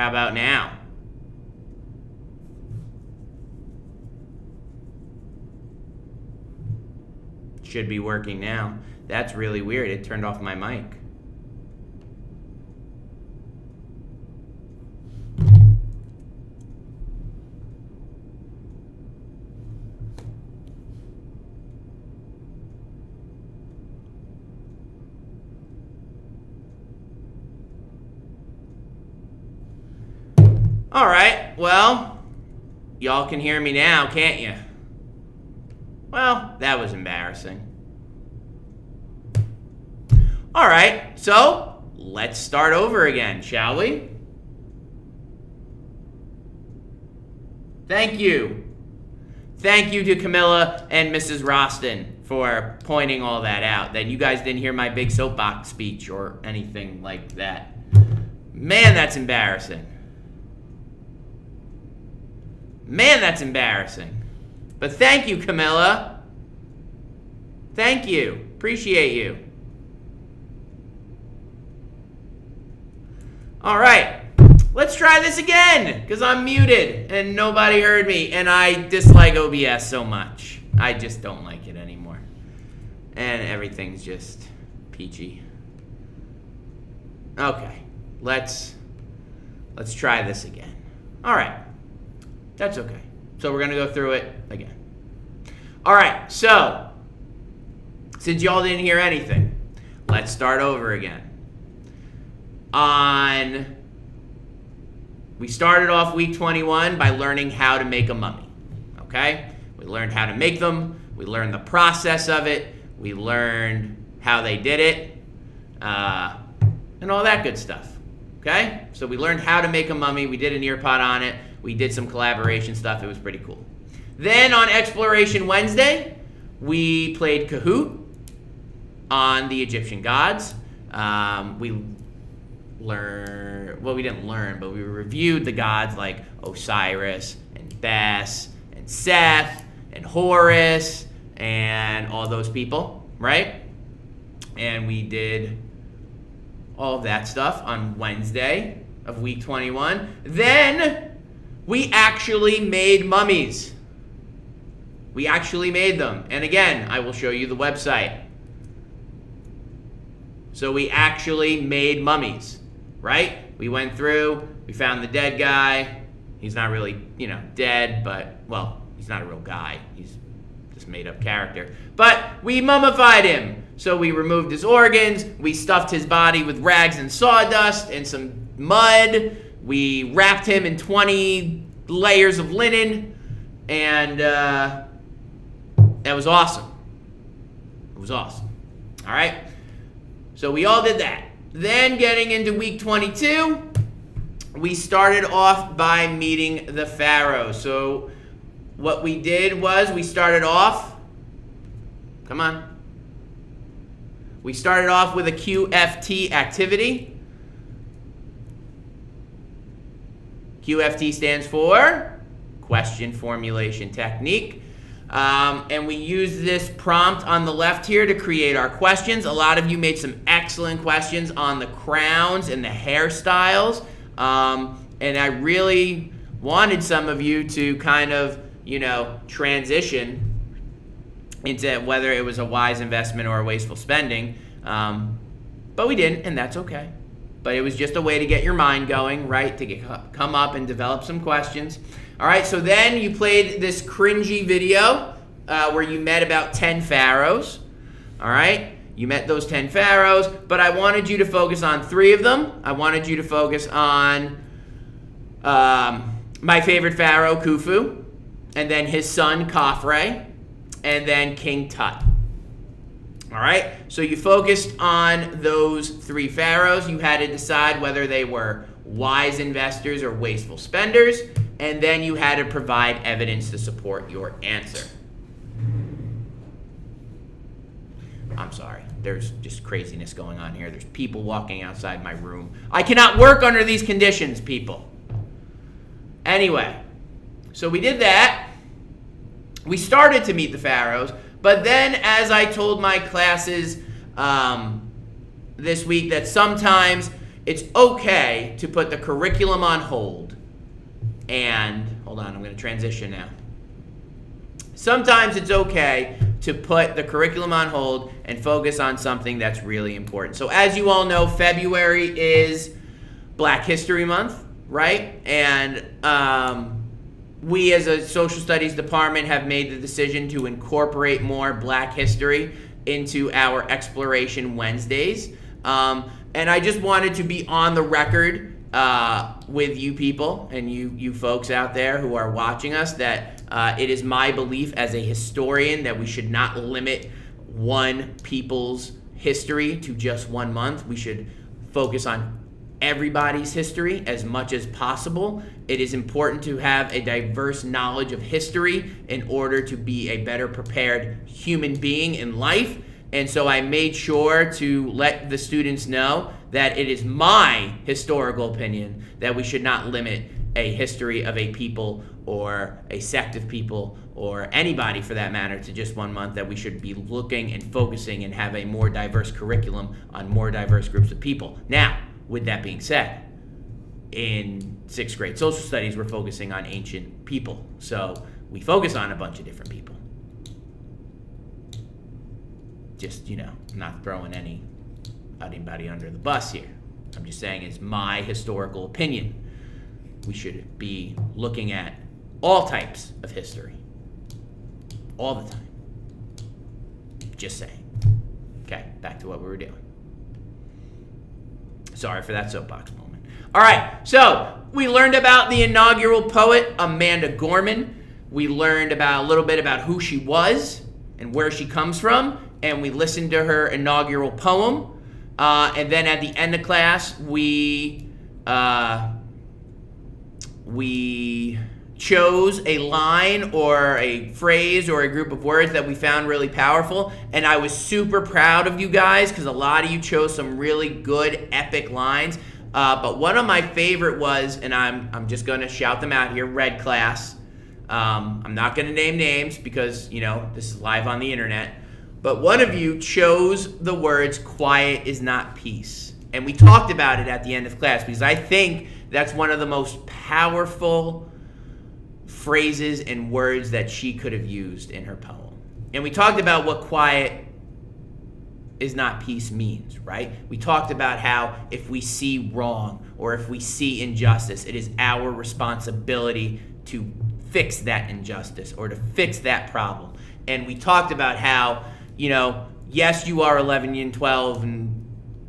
How about now? Should be working now. That's really weird. It turned off my mic. All right, well, y'all can hear me now, can't you? Well, that was embarrassing. All right, so let's start over again, shall we? Thank you. Thank you to Camilla and Mrs. Rosten for pointing all that out, that you guys didn't hear my big soapbox speech or anything like that. Man, that's embarrassing. Man, that's embarrassing. But thank you, Camilla. Thank you. Appreciate you. All right. Let's try this again, because I'm muted and nobody heard me, and I dislike OBS so much. I just don't like it anymore. And everything's just peachy. Okay. Let's try this again. All right. That's okay. So we're going to go through it again. All right. So, since y'all didn't hear anything, let's start over again. We started off week 21 by learning how to make a mummy. Okay? We learned how to make them. We learned the process of it. We learned how they did it. And all that good stuff. Okay? So we learned how to make a mummy. We did an ear pod on it. We did some collaboration stuff. It was pretty cool. Then on Exploration Wednesday, we played Kahoot on the Egyptian gods. We didn't learn, but we reviewed the gods like Osiris and Bes and Seth and Horus and all those people, right? And we did all of that stuff on Wednesday of week 21. Then we actually made mummies. We actually made them. And again, I will show you the website. So we actually made mummies, right? We went through, we found the dead guy. He's not really, dead, but, well, he's not a real guy. He's just made up character. But we mummified him. So we removed his organs. We stuffed his body with rags and sawdust and some mud. We wrapped him in 20 layers of linen, and that was awesome. It was awesome. All right? So we all did that. Then getting into week 22, we started off by meeting the pharaohs. So what we did was we started off with a QFT activity. QFT stands for Question Formulation Technique. And we use this prompt on the left here to create our questions. A lot of you made some excellent questions on the crowns and the hairstyles. And I really wanted some of you to kind of, transition into whether it was a wise investment or a wasteful spending. But we didn't, and that's okay. But it was just a way to get your mind going, right? To come up and develop some questions. All right, so then you played this cringy video where you met about 10 pharaohs. All right, you met those 10 pharaohs, but I wanted you to focus on 3 of them. I wanted you to focus on my favorite pharaoh, Khufu, and then his son, Khafre, and then King Tut. All right, so you focused on those 3 pharaohs. You had to decide whether they were wise investors or wasteful spenders, and then you had to provide evidence to support your answer. I'm sorry, there's just craziness going on here. There's people walking outside my room. I cannot work under these conditions, people. Anyway, so we did that. We started to meet the pharaohs. But then, as I told my classes this week, that sometimes it's okay to put the curriculum on hold. And, hold on, I'm going to transition now. Sometimes it's okay to put the curriculum on hold and focus on something that's really important. So as you all know, February is Black History Month, right? And we as a social studies department have made the decision to incorporate more Black history into our Exploration Wednesdays. And I just wanted to be on the record with you people and you folks out there who are watching us that it is my belief as a historian that we should not limit one people's history to just 1 month. We should focus on everybody's history as much as possible. It is important to have a diverse knowledge of history in order to be a better prepared human being in life. And so I made sure to let the students know that it is my historical opinion that we should not limit a history of a people or a sect of people or anybody for that matter to just 1 month, that we should be looking and focusing and have a more diverse curriculum on more diverse groups of people. Now, with that being said, in 6th grade social studies, we're focusing on ancient people. So we focus on a bunch of different people. Just, I'm not throwing anybody under the bus here. I'm just saying it's my historical opinion. We should be looking at all types of history. All the time. Just saying. Okay, back to what we were doing. Sorry for that soapbox moment. All right, so we learned about the inaugural poet, Amanda Gorman. We learned a little bit about who she was and where she comes from, and we listened to her inaugural poem. And then at the end of class, we chose a line or a phrase or a group of words that we found really powerful. And I was super proud of you guys because a lot of you chose some really good, epic lines. But one of my favorite was, and I'm just going to shout them out here, Red Class. I'm not going to name names because, this is live on the internet. But one of you chose the words, quiet is not peace. And we talked about it at the end of class because I think that's one of the most powerful phrases and words that she could have used in her poem. And we talked about what quiet is not peace means, right? We talked about how if we see wrong or if we see injustice, it is our responsibility to fix that injustice or to fix that problem. And we talked about how, yes, you are 11 and 12 and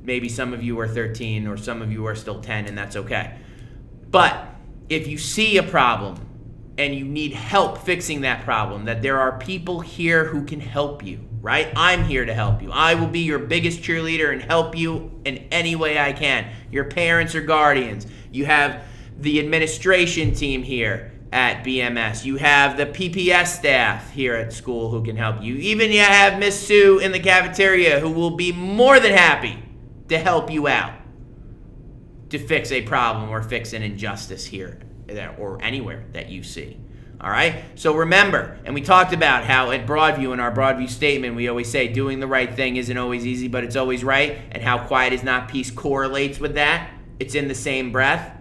maybe some of you are 13 or some of you are still 10, and that's okay. But if you see a problem and you need help fixing that problem, that there are people here who can help you, right? I'm here to help you. I will be your biggest cheerleader and help you in any way I can. Your parents or guardians. You have the administration team here at BMS. You have the PPS staff here at school who can help you. Even you have Miss Sue in the cafeteria who will be more than happy to help you out to fix a problem or fix an injustice here or anywhere that you see. All right? So remember, and we talked about how at Broadview, in our Broadview statement, we always say doing the right thing isn't always easy, but it's always right, and how quiet is not peace correlates with that. It's in the same breath.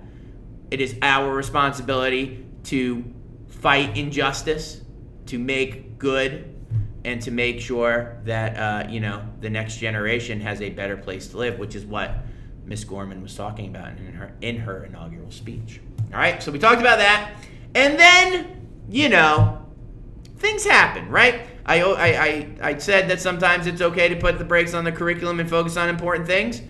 It is our responsibility to fight injustice, to make good, and to make sure that, the next generation has a better place to live, which is what Miss Gorman was talking about in her inaugural speech. All right, so we talked about that. And then, things happen, right? I said that sometimes it's okay to put the brakes on the curriculum and focus on important things.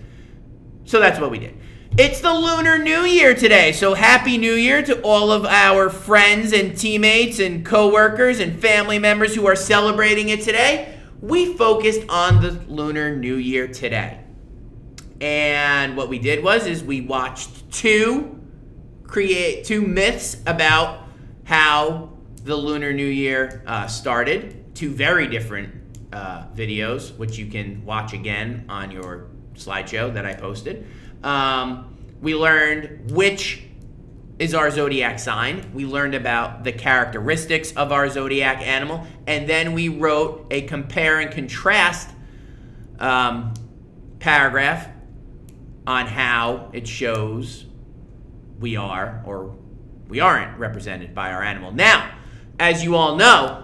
So that's what we did. It's the Lunar New Year today, so Happy New Year to all of our friends and teammates and coworkers and family members who are celebrating it today. We focused on the Lunar New Year today. And what we did is we watched two myths about how the Lunar New Year started. Two very different videos, which you can watch again on your slideshow that I posted. We learned which is our zodiac sign. We learned about the characteristics of our zodiac animal. And then we wrote a compare and contrast paragraph on how it shows we are or we aren't represented by our animal. Now, as you all know,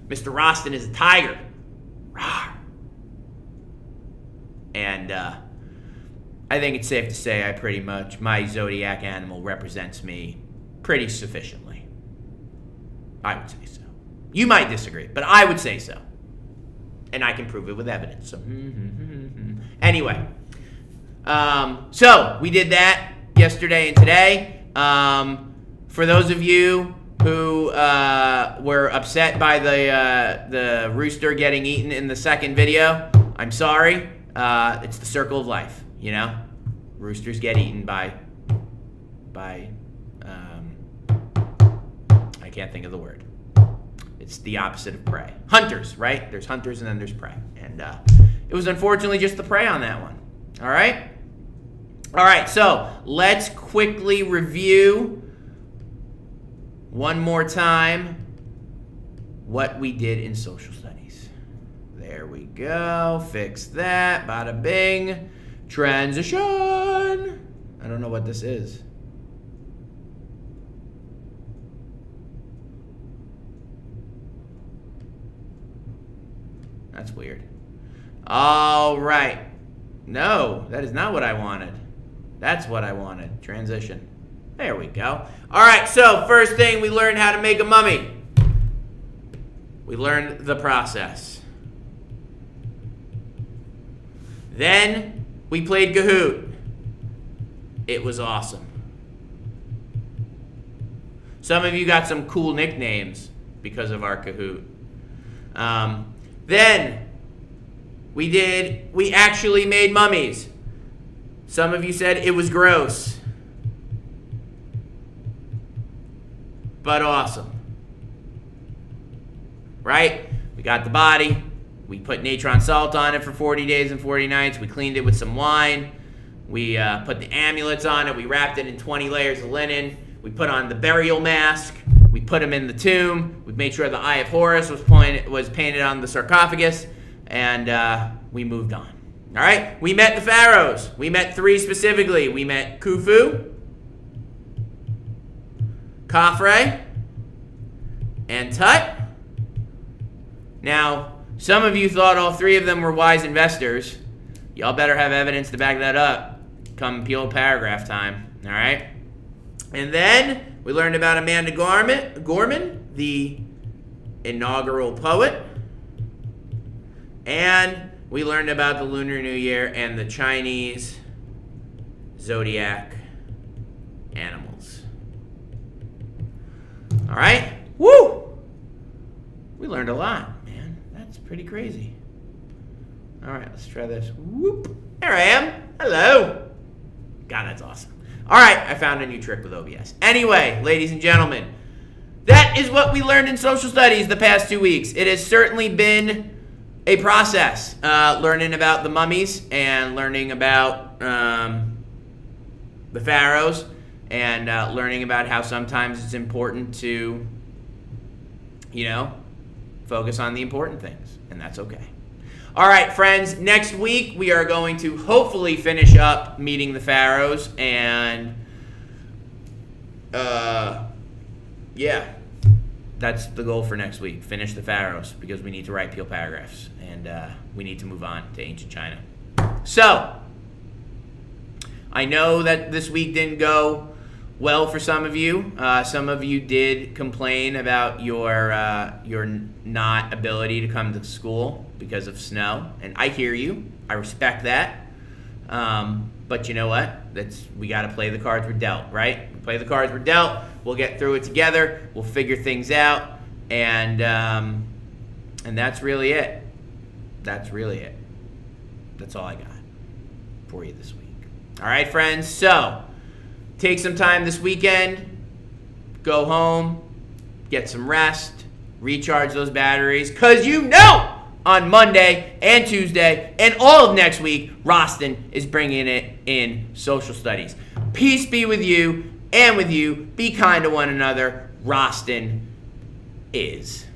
Mr. Rosten is a tiger. Rawr. And I think it's safe to say my zodiac animal represents me pretty sufficiently. I would say so. You might disagree, but I would say so. And I can prove it with evidence. So, anyway. So we did that yesterday and today. For those of you who were upset by the rooster getting eaten in the second video, I'm sorry. It's the circle of life, you know? Roosters get eaten by I can't think of the word. It's the opposite of prey. Hunters, right? There's hunters and then there's prey. And it was unfortunately just the prey on that one. All right? All right, so let's quickly review one more time what we did in social studies. There we go. Fix that. Bada bing. Transition. I don't know what this is. That's weird. All right. No, that is not what I wanted. That's what I wanted. Transition. There we go. All right, so first thing, we learned how to make a mummy. We learned the process. Then we played Kahoot. It was awesome. Some of you got some cool nicknames because of our Kahoot. Then we actually made mummies. Some of you said it was gross, but awesome. Right? We got the body. We put natron salt on it for 40 days and 40 nights. We cleaned it with some wine. We put the amulets on it. We wrapped it in 20 layers of linen. We put on the burial mask. We put him in the tomb. We made sure the Eye of Horus was painted on the sarcophagus. And we moved on. All right? We met the pharaohs. We met 3 specifically. We met Khufu, Khafre, and Tut. Now, some of you thought all 3 of them were wise investors. Y'all better have evidence to back that up come peel paragraph time. All right? And then we learned about Amanda Gorman, the inaugural poet. And we learned about the Lunar New Year and the Chinese zodiac animals. All right? Woo! We learned a lot, man. That's pretty crazy. All right, let's try this. Whoop. There I am. Hello. God, that's awesome. All right, I found a new trick with OBS. Anyway, ladies and gentlemen, that is what we learned in social studies the past 2 weeks. It has certainly been a process, learning about the mummies and learning about the pharaohs and learning about how sometimes it's important to, focus on the important things, and that's okay. All right, friends, next week we are going to hopefully finish up meeting the pharaohs and, that's the goal for next week. Finish the pharaohs because we need to write peel paragraphs and we need to move on to ancient China. So, I know that this week didn't go well for some of you. Some of you did complain about your not ability to come to school because of snow, and I hear you. I respect that. But you know what? We got to play the cards we're dealt, right? We play the cards we're dealt. We'll get through it together. We'll figure things out, and that's really it. That's really it. That's all I got for you this week. All right, friends. So take some time this weekend. Go home. Get some rest. Recharge those batteries, because on Monday and Tuesday and all of next week, Rosten is bringing it in social studies. Peace be with you and with you. Be kind to one another. Rosten is.